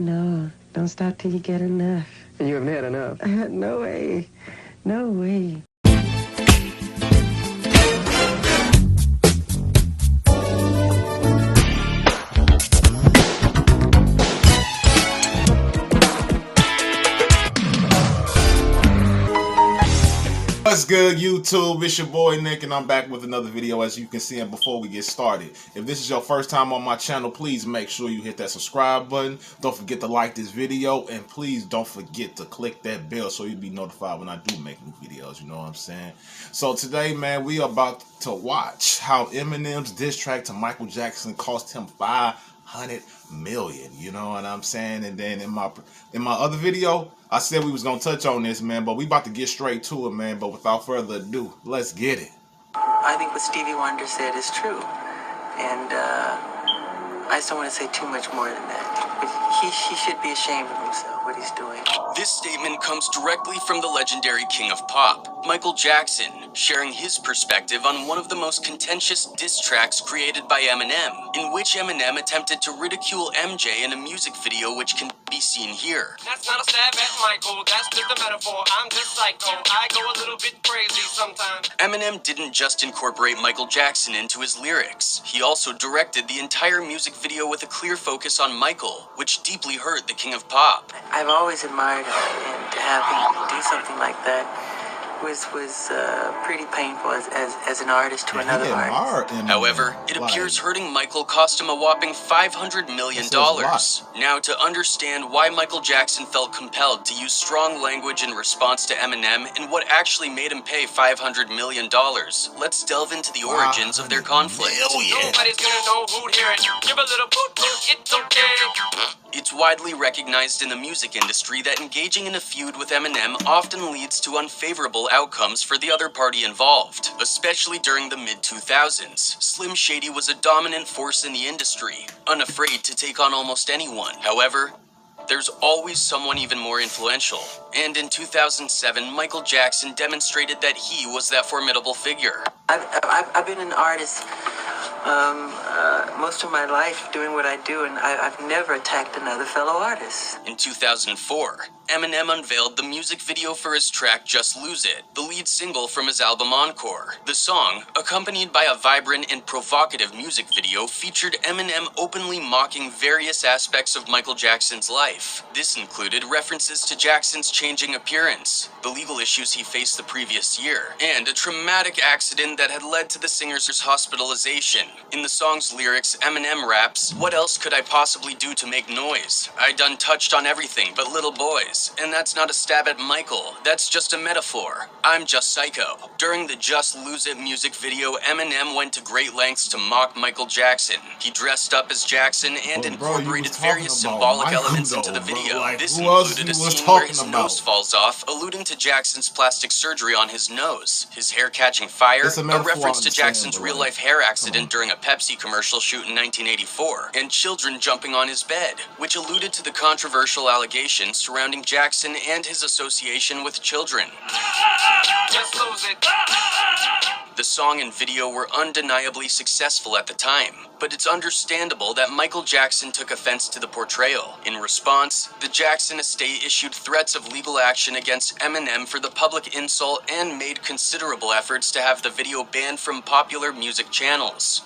No, don't stop till you get enough. And you haven't had enough? No way. No way. What's good, YouTube? It's your boy Nick, and I'm back with another video, as you can see. And before we get started, if this is your first time on my channel, please make sure you hit that subscribe button. Don't forget to like this video, and please don't forget to click that bell so you'll be notified when I do make new videos. You know what I'm saying? So today, man, we are about to watch how Eminem's diss track to Michael Jackson cost him $500 million. You know what I'm saying? And then in my other video, I said we was gonna touch on this, man, but we about to get straight to it, man. But without further ado, let's get it. I think what Stevie Wonder said is true, and I just don't want to say too much more than that. But he should be ashamed of himself, what he's doing. This statement comes directly from the legendary king of pop, Michael Jackson, sharing his perspective on one of the most contentious diss tracks created by Eminem, in which Eminem attempted to ridicule MJ in a music video which can be seen here. That's not a stab at Michael, that's just a metaphor. I'm just psycho, I go a little bit crazy sometimes. Eminem didn't just incorporate Michael Jackson into his lyrics. He also directed the entire music video with a clear focus on Michael, which deeply hurt the king of pop. I've always admired him, and to have him do something like that was pretty painful as an artist to another artist. However, it appears hurting Michael cost him a whopping $500 million. Now, to understand why Michael Jackson felt compelled to use strong language in response to Eminem and what actually made him pay $500 million, let's delve into the origins of their conflict. Nobody's gonna know who'd hear it. Give a little poot poot, it's okay. It's widely recognized in the music industry that engaging in a feud with Eminem often leads to unfavorable outcomes for the other party involved, especially during the mid-2000s. Slim Shady was a dominant force in the industry, unafraid to take on almost anyone. However, there's always someone even more influential, and in 2007, Michael Jackson demonstrated that he was that formidable figure. I've been an artist most of my life doing what I do, and I've never attacked another fellow artist. In 2004, Eminem unveiled the music video for his track Just Lose It, the lead single from his album Encore. The song, accompanied by a vibrant and provocative music video, featured Eminem openly mocking various aspects of Michael Jackson's life. This included references to Jackson's changing appearance, the legal issues he faced the previous year, and a traumatic accident that had led to the singer's hospitalization. In the song's lyrics, Eminem raps, "What else could I possibly do to make noise? I done touched on everything but little boys. And that's not a stab at Michael, that's just a metaphor. I'm just psycho." During the Just Lose It music video, Eminem went to great lengths to mock Michael Jackson. He dressed up as Jackson and incorporated various symbolic elements into the video. This included a scene where his nose falls off, alluding to Jackson's plastic surgery on his nose, his hair catching fire, a reference to Jackson's real-life hair accident during a Pepsi commercial shoot in 1984, and children jumping on his bed, which alluded to the controversial allegations surrounding Jackson and his association with children. Just lose it. The song and video were undeniably successful at the time, but it's understandable that Michael Jackson took offense to the portrayal. In response, the Jackson estate issued threats of legal action against Eminem for the public insult and made considerable efforts to have the video banned from popular music channels.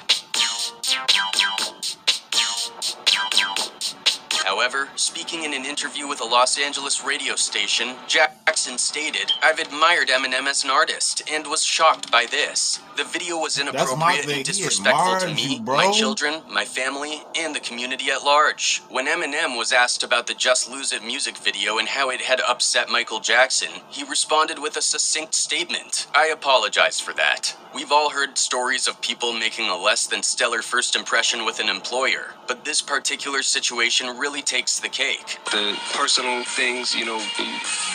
However, speaking in an interview with a Los Angeles radio station, Jackson stated, "I've admired Eminem as an artist and was shocked by this. The video was inappropriate and disrespectful to me, my children, my family, and the community at large." When Eminem was asked about the Just Lose It music video and how it had upset Michael Jackson, he responded with a succinct statement, "I apologize for that. We've all heard stories of people making a less than stellar first impression with an employer, but this particular situation really takes the cake." The personal things,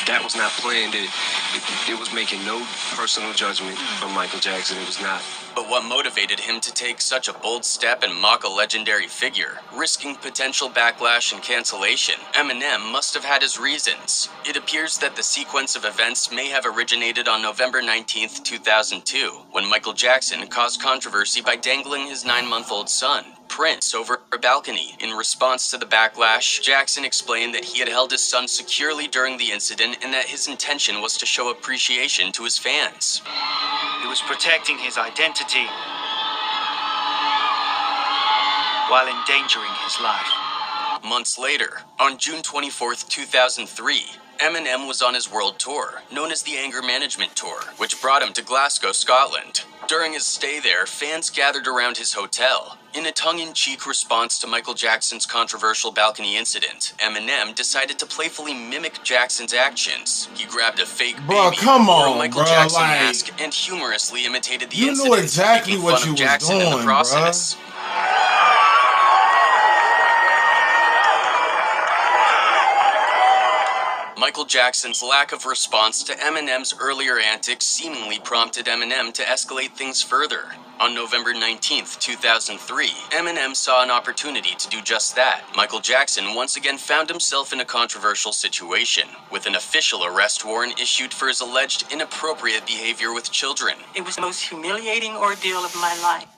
that was not planned. It was making no personal judgment from Michael Jackson. It was not. But what motivated him to take such a bold step and mock a legendary figure, risking potential backlash and cancellation? Eminem must have had his reasons. It appears that the sequence of events may have originated on November 19th, 2002, when Michael Jackson caused controversy by dangling his 9-month-old son, Prince over a balcony. In response to the backlash, Jackson explained that he had held his son securely during the incident and that his intention was to show appreciation to his fans. He was protecting his identity while endangering his life. Months later, on June 24th, 2003, Eminem was on his world tour, known as the Anger Management Tour, which brought him to Glasgow, Scotland. During his stay there, fans gathered around his hotel. In a tongue-in-cheek response to Michael Jackson's controversial balcony incident, Eminem decided to playfully mimic Jackson's actions. He grabbed a fake baby, wore a Michael Jackson mask, and humorously imitated the incident, knew exactly making what fun you of Jackson was doing, in the process. Michael Jackson's lack of response to Eminem's earlier antics seemingly prompted Eminem to escalate things further. On November 19th, 2003, Eminem saw an opportunity to do just that. Michael Jackson once again found himself in a controversial situation, with an official arrest warrant issued for his alleged inappropriate behavior with children. It was the most humiliating ordeal of my life.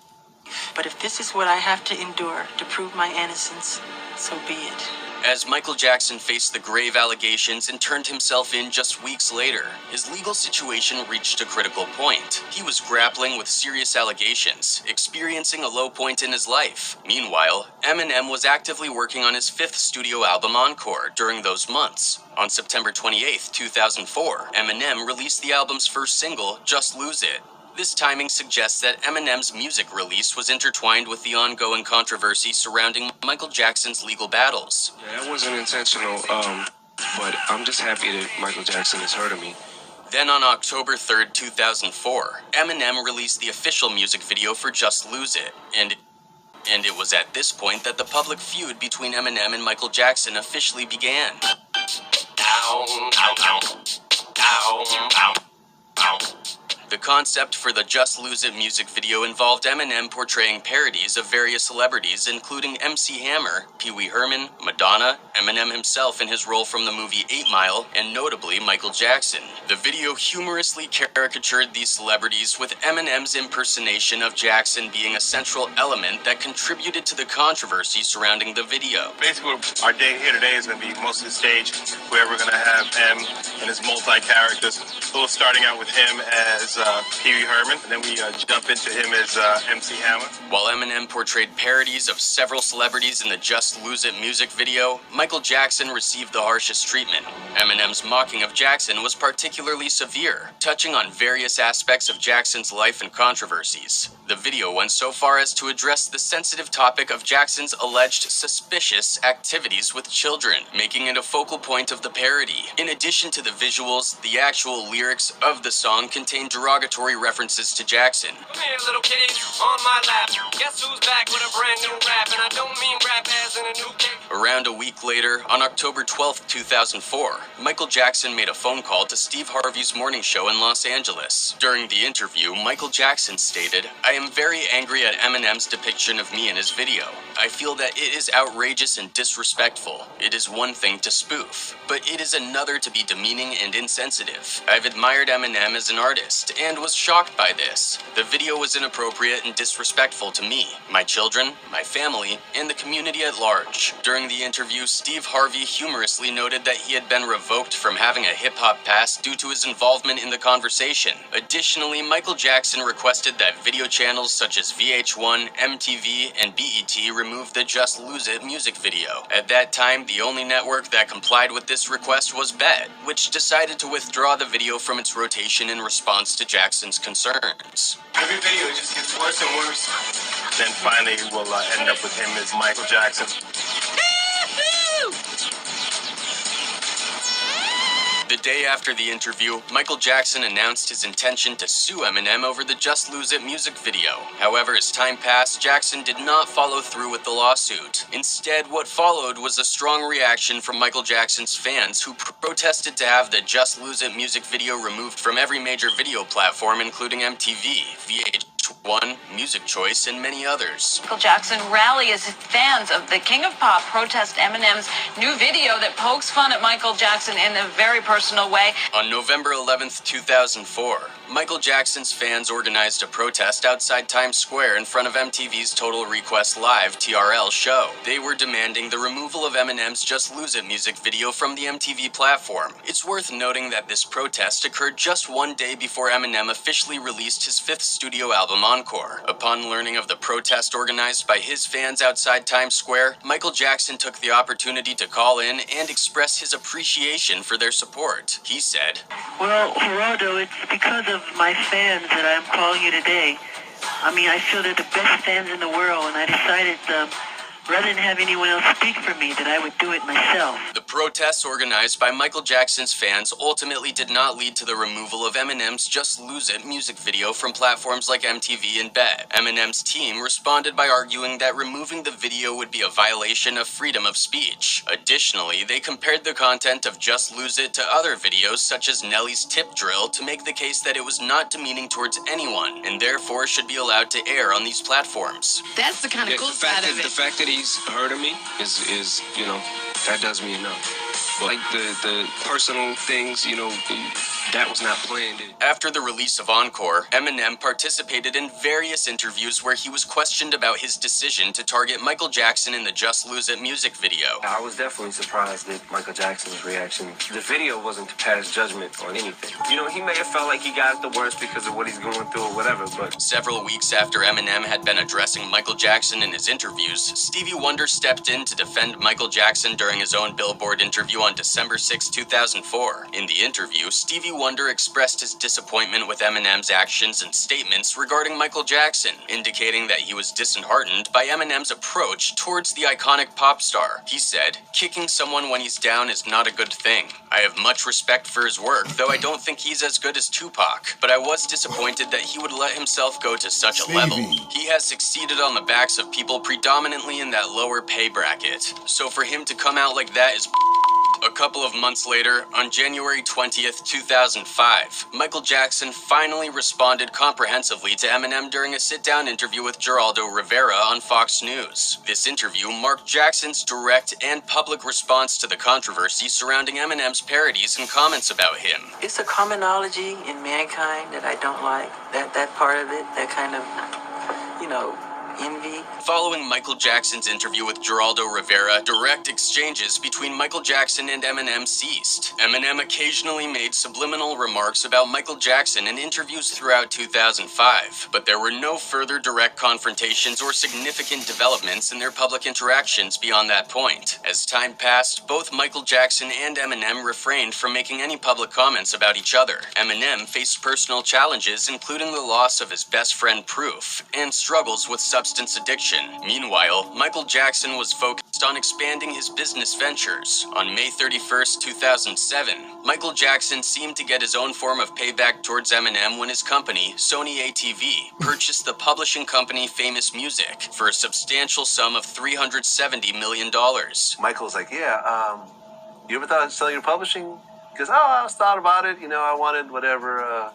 But if this is what I have to endure to prove my innocence, so be it. As Michael Jackson faced the grave allegations and turned himself in just weeks later, his legal situation reached a critical point. He was grappling with serious allegations, experiencing a low point in his life. Meanwhile, Eminem was actively working on his fifth studio album, Encore, during those months. On September 28, 2004, Eminem released the album's first single, Just Lose It. This timing suggests that Eminem's music release was intertwined with the ongoing controversy surrounding Michael Jackson's legal battles. Yeah, that wasn't intentional, but I'm just happy that Michael Jackson has heard of me. Then on October 3rd, 2004, Eminem released the official music video for Just Lose It, and it was at this point that the public feud between Eminem and Michael Jackson officially began. Ow, ow, ow. Ow, ow, ow. The concept for the Just Lose It music video involved Eminem portraying parodies of various celebrities, including MC Hammer, Pee Wee Herman, Madonna, Eminem himself in his role from the movie 8 Mile, and notably Michael Jackson. The video humorously caricatured these celebrities, with Eminem's impersonation of Jackson being a central element that contributed to the controversy surrounding the video. Basically, our day here today is going to be mostly staged, where we're going to have M and his multi-characters. So starting out with him as Pee Wee Herman, and then we jump into him as MC Hammer. While Eminem portrayed parodies of several celebrities in the Just Lose It music video, Michael Jackson received the harshest treatment. Eminem's mocking of Jackson was particularly severe, touching on various aspects of Jackson's life and controversies. The video went so far as to address the sensitive topic of Jackson's alleged suspicious activities with children, making it a focal point of the parody. In addition to the visuals, the actual lyrics of the song contained derogatory references to Jackson. Come here, little kitty, on my lap. Guess who's back with a brand new rap? And I don't mean rap as in a new cake. Around a week later, on October 12, 2004, Michael Jackson made a phone call to Steve Harvey's morning show in Los Angeles. During the interview, Michael Jackson stated, "I am very angry at Eminem's depiction of me in his video. I feel that it is outrageous and disrespectful. It is one thing to spoof, but it is another to be demeaning and insensitive. I've admired Eminem as an artist and was shocked by this. The video was inappropriate and disrespectful to me, my children, my family, and the community at large." During the interview, Steve Harvey humorously noted that he had been revoked from having a hip-hop past due to his involvement in the conversation. Additionally, Michael Jackson requested that video channels such as VH1, MTV, and BET remove the Just Lose It music video. At that time, the only network that complied with this request was BET, which decided to withdraw the video from its rotation in response to Jackson's concerns. Every video just gets worse and worse. Then finally we'll end up with him as Michael Jackson. The day after the interview, Michael Jackson announced his intention to sue Eminem over the Just Lose It music video. However, as time passed, Jackson did not follow through with the lawsuit. Instead, what followed was a strong reaction from Michael Jackson's fans, who protested to have the Just Lose It music video removed from every major video platform, including MTV, VH1, VH1, Music Choice, and many others. Michael Jackson rally as fans of the King of Pop protest Eminem's new video that pokes fun at Michael Jackson in a very personal way. On November 11th, 2004, Michael Jackson's fans organized a protest outside Times Square in front of MTV's Total Request Live (TRL) show. They were demanding the removal of Eminem's Just Lose It music video from the MTV platform. It's worth noting that this protest occurred just one day before Eminem officially released his fifth studio album, Encore. Upon learning of the protest organized by his fans outside Times Square, Michael Jackson took the opportunity to call in and express his appreciation for their support. He said, Well, Geraldo, it's because of my fans that I'm calling you today. I mean, I feel they're the best fans in the world, and I decided, rather than have anyone else speak for me, that I would do it myself. The protests organized by Michael Jackson's fans ultimately did not lead to the removal of Eminem's Just Lose It music video from platforms like MTV and BET. Eminem's team responded by arguing that removing the video would be a violation of freedom of speech. Additionally, they compared the content of Just Lose It to other videos such as Nelly's Tip Drill to make the case that it was not demeaning towards anyone and therefore should be allowed to air on these platforms. That's the kind of cool side of it. The fact that he's heard of me is you know, that does me enough. But like the personal things, you know, that was not planned. After the release of Encore, Eminem participated in various interviews where he was questioned about his decision to target Michael Jackson in the Just Lose It music video. I was definitely surprised at Michael Jackson's reaction. The video wasn't to pass judgment on anything. You know, he may have felt like he got the worst because of what he's going through or whatever, but... Several weeks after Eminem had been addressing Michael Jackson in his interviews, Stevie Wonder stepped in to defend Michael Jackson during his own Billboard interview on December 6, 2004. In the interview, Stevie Wonder expressed his disappointment with Eminem's actions and statements regarding Michael Jackson, indicating that he was disheartened by Eminem's approach towards the iconic pop star. He said, "Kicking someone when he's down is not a good thing. I have much respect for his work, though I don't think he's as good as Tupac, but I was disappointed that he would let himself go to such a level. He has succeeded on the backs of people predominantly in that lower pay bracket, so for him to come out like that is..." A couple of months later, on January 20th, 2005, Michael Jackson finally responded comprehensively to Eminem during a sit-down interview with Geraldo Rivera on Fox News. This interview marked Jackson's direct and public response to the controversy surrounding Eminem's parodies and comments about him. It's a commonology in mankind that I don't like. That part of it, that kind of, you know, envy. Following Michael Jackson's interview with Geraldo Rivera, direct exchanges between Michael Jackson and Eminem ceased. Eminem occasionally made subliminal remarks about Michael Jackson in interviews throughout 2005, but there were no further direct confrontations or significant developments in their public interactions beyond that point. As time passed, both Michael Jackson and Eminem refrained from making any public comments about each other. Eminem faced personal challenges, including the loss of his best friend Proof, and struggles with substance addiction. Meanwhile, Michael Jackson was focused on expanding his business ventures. On May 31st, 2007, Michael Jackson seemed to get his own form of payback towards Eminem when his company, Sony ATV, purchased the publishing company Famous Music for a substantial sum of $370 million. Michael's like, yeah, you ever thought of selling your publishing? He goes, oh, I thought about it. You know, I wanted whatever,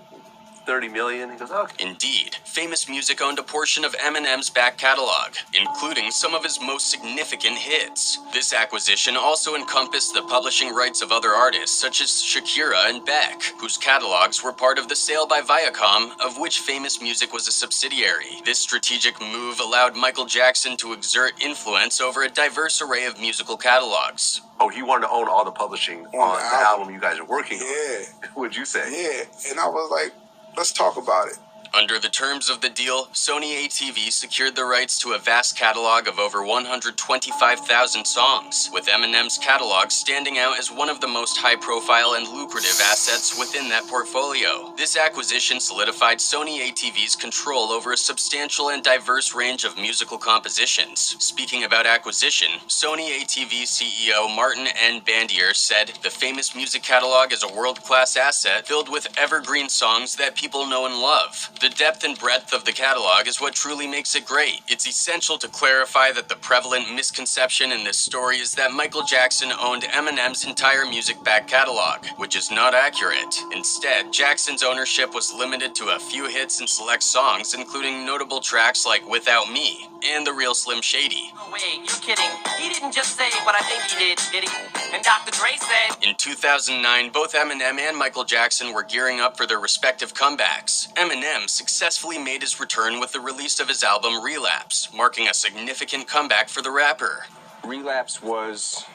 30 million. He goes, okay. Indeed, Famous Music owned a portion of Eminem's back catalog, including some of his most significant hits. This acquisition also encompassed the publishing rights of other artists such as Shakira and Beck, whose catalogs were part of the sale by Viacom, of which Famous Music was a subsidiary. This strategic move allowed Michael Jackson to exert influence over a diverse array of musical catalogs. Oh, he wanted to own all the publishing on the album you guys are working on. Yeah. What'd you say? Yeah, and I was like, let's talk about it. Under the terms of the deal, Sony ATV secured the rights to a vast catalog of over 125,000 songs, with Eminem's catalog standing out as one of the most high-profile and lucrative assets within that portfolio. This acquisition solidified Sony ATV's control over a substantial and diverse range of musical compositions. Speaking about acquisition, Sony ATV CEO Martin N. Bandier said, "The Famous Music catalog is a world-class asset filled with evergreen songs that people know and love. The depth and breadth of the catalog is what truly makes it great. It's essential to clarify that the prevalent misconception in this story is that Michael Jackson owned Eminem's entire music back catalog, which is not accurate. Instead, Jackson's ownership was limited to a few hits and select songs, including notable tracks like Without Me and The Real Slim Shady. Oh, wait, you're kidding. He didn't just say what I think he did he? And Dr. Dre said... In 2009, both Eminem and Michael Jackson were gearing up for their respective comebacks. Eminem successfully made his return with the release of his album Relapse, marking a significant comeback for the rapper. Relapse was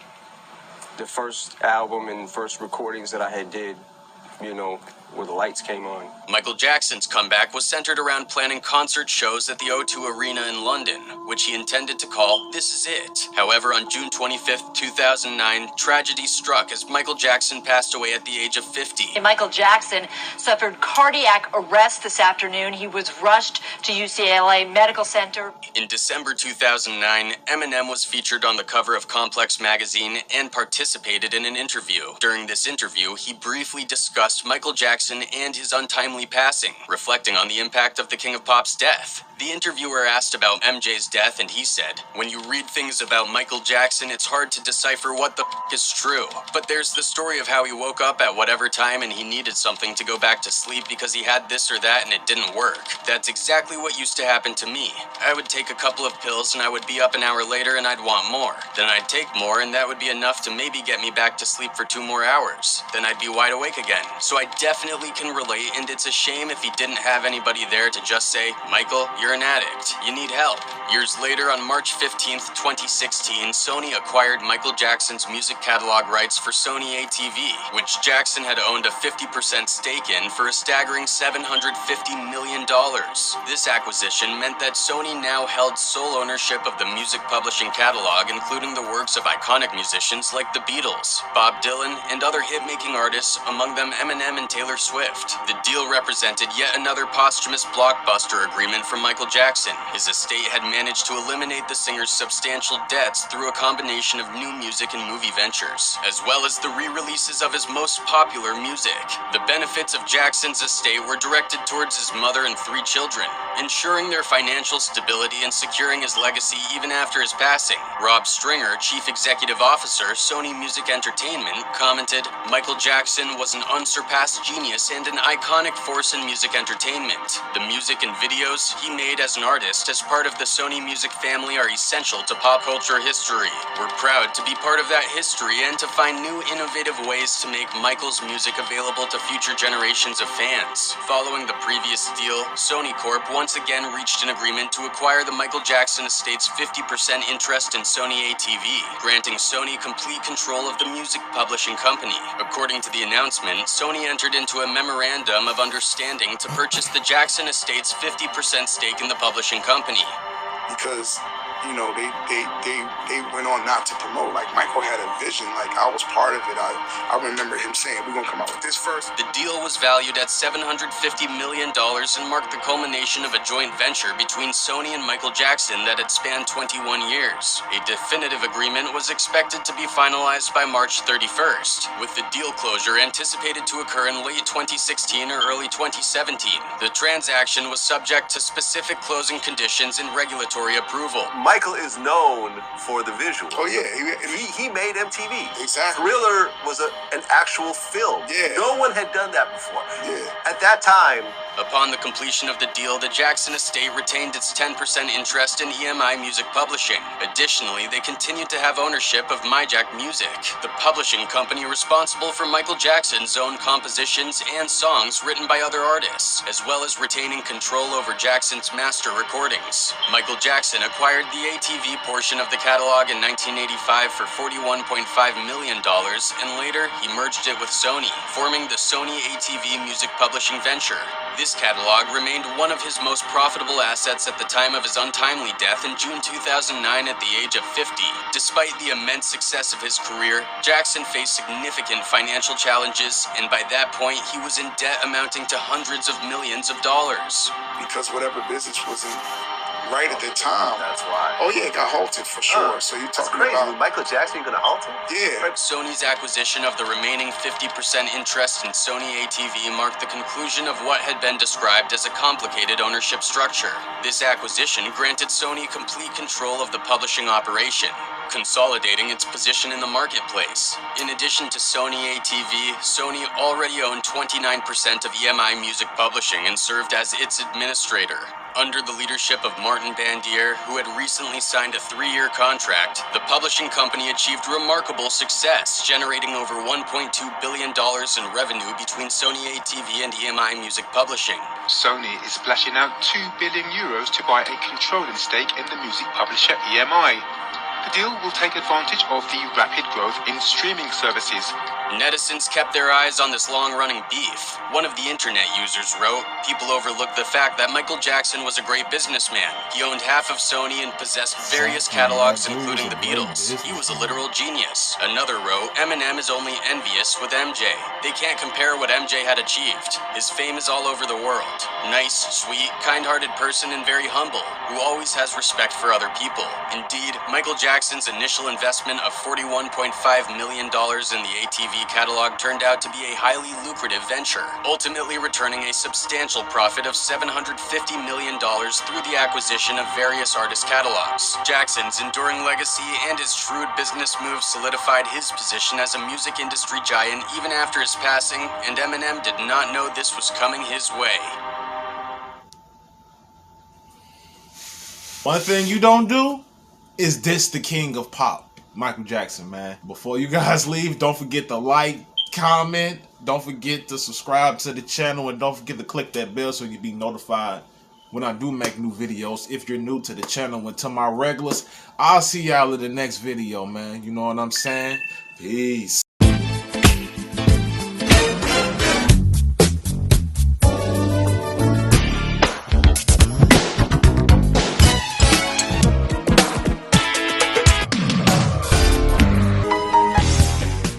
the first album and first recordings that I had did, you know, where the lights came on. Michael Jackson's comeback was centered around planning concert shows at the O2 Arena in London, which he intended to call This Is It. However, on June 25th, 2009, tragedy struck as Michael Jackson passed away at the age of 50. Michael Jackson suffered cardiac arrest this afternoon. He was rushed to UCLA Medical Center. In December 2009, Eminem was featured on the cover of Complex magazine and participated in an interview. During this interview, he briefly discussed Michael Jackson and his untimely passing, reflecting on the impact of the King of Pop's death. The interviewer asked about MJ's death, and he said, "When you read things about Michael Jackson, it's hard to decipher what the is true. But there's the story of how he woke up at whatever time and he needed something to go back to sleep because he had this or that and it didn't work. That's exactly what used to happen to me. I would take a couple of pills and I would be up an hour later and I'd want more. Then I'd take more and that would be enough to maybe get me back to sleep for 2 more hours. Then I'd be wide awake again. So I definitely can relate, and it's a shame if he didn't have anybody there to just say, 'Michael, you're an addict. You need help.'" Years later, on March 15th, 2016, Sony acquired Michael Jackson's music catalog rights for Sony ATV, which Jackson had owned a 50% stake in for a staggering $750 million. This acquisition meant that Sony now held sole ownership of the music publishing catalog, including the works of iconic musicians like the Beatles, Bob Dylan, and other hit-making artists, among them Eminem and Taylor Swift. The deal represented yet another posthumous blockbuster agreement for Michael Jackson. His estate had managed to eliminate the singer's substantial debts through a combination of new music and movie ventures, as well as the re-releases of his most popular music. The benefits of Jackson's estate were directed towards his mother and 3 children, ensuring their financial stability and securing his legacy even after his passing. Rob Stringer, Chief Executive Officer, Sony Music Entertainment, commented, "Michael Jackson was an unsurpassed genius and an iconic force in music entertainment. The music and videos he made as an artist as part of the Sony music family are essential to pop culture history. We're proud to be part of that history and to find new innovative ways to make Michael's music available to future generations of fans." Following the previous deal, Sony Corp once again reached an agreement to acquire the Michael Jackson estate's 50% interest in Sony ATV, granting Sony complete control of the music publishing company. According to the announcement, Sony entered into a memorandum of understanding to purchase the Jackson estate's 50% stake in the publishing company. Because, you know, they went on not to promote. Like, Michael had a vision. Like, I was part of it. I remember him saying, "We're going to come out with this first." The deal was valued at $750 million and marked the culmination of a joint venture between Sony and Michael Jackson that had spanned 21 years. A definitive agreement was expected to be finalized by March 31st, with the deal closure anticipated to occur in late 2016 or early 2017. The transaction was subject to specific closing conditions and regulatory approval. Michael is known for the visual. Oh, yeah. He made MTV. Exactly. Thriller was an actual film. Yeah. No one had done that before. Yeah. At that time, Upon the completion of the deal, the Jackson estate retained its 10% interest in EMI Music Publishing. Additionally, they continued to have ownership of MyJack Music, the publishing company responsible for Michael Jackson's own compositions and songs written by other artists, as well as retaining control over Jackson's master recordings. Michael Jackson acquired the ATV portion of the catalog in 1985 for $41.5 million, and later he merged it with Sony, forming the Sony ATV Music Publishing venture. This catalog remained one of his most profitable assets at the time of his untimely death in June 2009 at the age of 50. Despite the immense success of his career, Jackson faced significant financial challenges, and by that point he was in debt amounting to hundreds of millions of dollars. Because whatever business was in right at the time. That's why. Oh yeah, it got halted for sure. So you're That's talking crazy. about Michael Jackson gonna halt him? Yeah. Sony's acquisition of the remaining 50% interest in Sony ATV marked the conclusion of what had been described as a complicated ownership structure. This acquisition granted Sony complete control of the publishing operation, consolidating its position in the marketplace. In addition to Sony ATV, Sony already owned 29% of EMI Music Publishing and served as its administrator. Under the leadership of Martin Bandier, who had recently signed a 3-year contract, the publishing company achieved remarkable success, generating over $1.2 billion in revenue between Sony ATV and EMI Music Publishing. Sony is splashing out €2 billion to buy a controlling stake in the music publisher EMI. The deal will take advantage of the rapid growth in streaming services. Netizens kept their eyes on this long-running beef. One of the internet users wrote, "People overlooked the fact that Michael Jackson was a great businessman. He owned half of Sony and possessed various catalogs including the Beatles. He was a literal genius." Another wrote, "Eminem is only envious with MJ. They can't compare what MJ had achieved. His fame is all over the world. Nice, sweet, kind-hearted person and very humble, who always has respect for other people." Indeed, Michael Jackson's initial investment of $41.5 million in the ATV catalog turned out to be a highly lucrative venture, ultimately returning a substantial profit of $750 million through the acquisition of various artist catalogs. Jackson's enduring legacy and his shrewd business moves solidified his position as a music industry giant even after his passing, and Eminem did not know this was coming his way. One thing you don't do is diss the king of pop, Michael Jackson, man. Before you guys leave, don't forget to like, comment, don't forget to subscribe to the channel, and don't forget to click that bell so you'll be notified when I do make new videos. If you're new to the channel and to my regulars, I'll see y'all in the next video, man. You know what I'm saying? Peace.